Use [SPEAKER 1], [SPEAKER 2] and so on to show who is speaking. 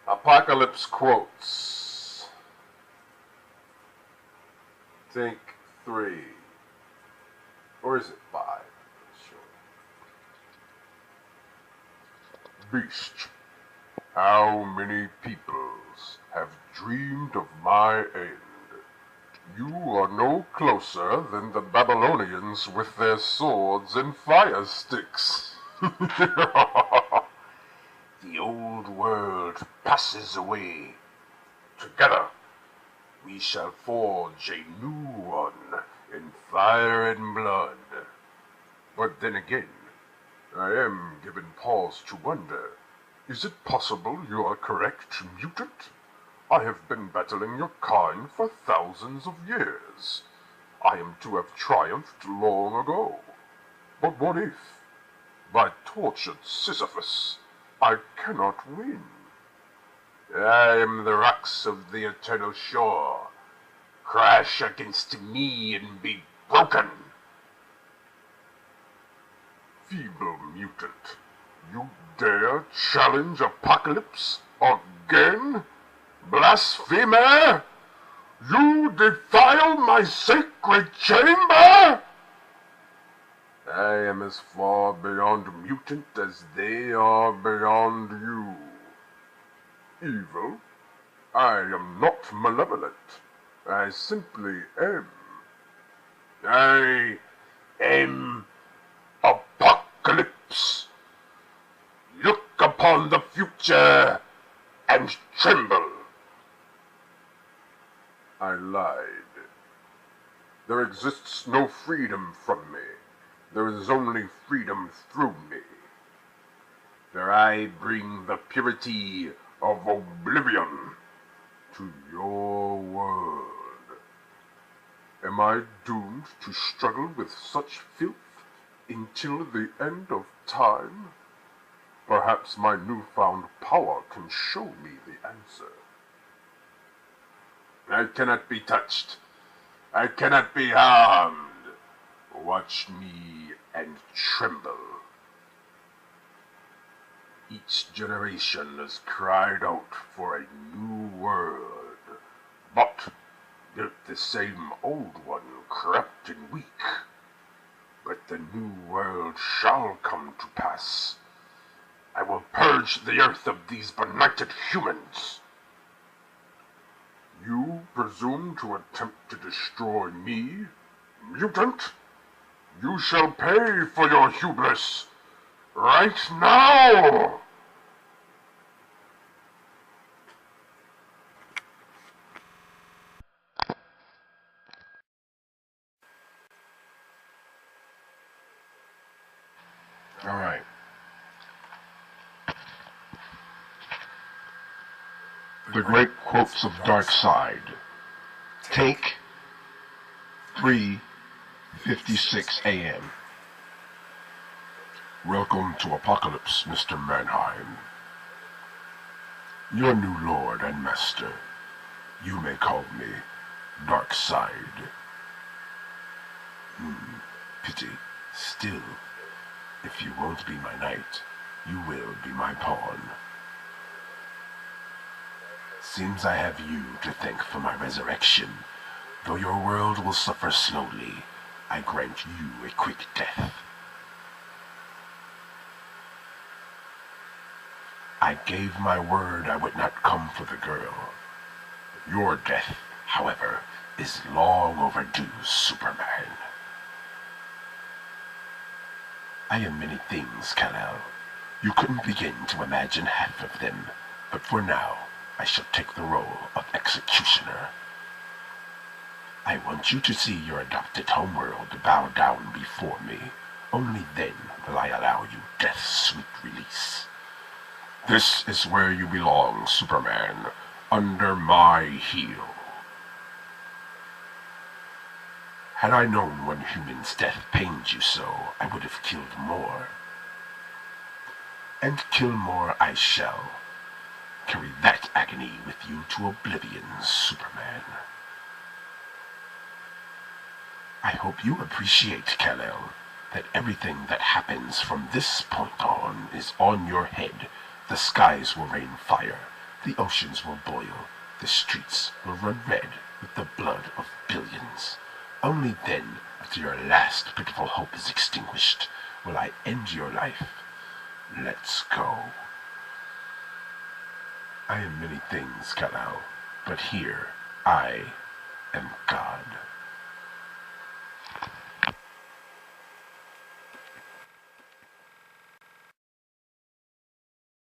[SPEAKER 1] Apocalypse quotes. Think 3. Or is it 5? Sure. Beast, how many peoples have dreamed of my end? You are no closer than the Babylonians with their swords and fire sticks. The old world passes away. Together we shall forge a new one in fire and blood. But then again, I am given pause to wonder, is it possible you are correct, mutant? I have been battling your kind for thousands of years. I am to have triumphed long ago. But what if, by tortured Sisyphus, I cannot win? I am the rocks of the eternal shore. Crash against me and be broken. Feeble mutant, you dare challenge Apocalypse again? Blasphemer! You defile my sacred chamber! I am as far beyond mutant as they are beyond you. Evil? I am not malevolent. I simply am. I am Apocalypse. Look upon the future and tremble. I lied. There exists no freedom from me. There is only freedom through me. For I bring the purity of oblivion to your world. Am I doomed to struggle with such filth until the end of time? Perhaps my newfound power can show me the answer. I cannot be touched. I cannot be harmed. Watch me and tremble. Each generation has cried out for a new world, but built the same old one corrupt and weak. But the new world shall come to pass. I will purge the earth of these benighted humans. You presume to attempt to destroy me, mutant? You shall pay for your hubris, right now!
[SPEAKER 2] All right. The great quotes of Dark Side. Take 3:56 a.m. Welcome to Apocalypse, Mr. Mannheim. Your new lord and master. You may call me Dark Side. Pity. Still, if you won't be my knight, you will be my pawn. Seems I have you to thank for my resurrection. Though your world will suffer slowly, I grant you a quick death. I gave my word I would not come for the girl. Your death, however, is long overdue, Superman. I am many things, Kal-El. You couldn't begin to imagine half of them, but for now, I shall take the role of executioner. I want you to see your adopted homeworld bow down before me. Only then will I allow you death's sweet release. This is where you belong, Superman, under my heel. Had I known one human's death pained you so, I would have killed more. And kill more I shall. Carry that agony with you to oblivion, Superman. I hope you appreciate, Kal-El, that everything that happens from this point on is on your head. The skies will rain fire, The oceans will boil, the streets will run red with the blood of billions. Only then, after your last pitiful hope is extinguished, will I end your life. Let's go. I am many things, Kal-El, but here I am God.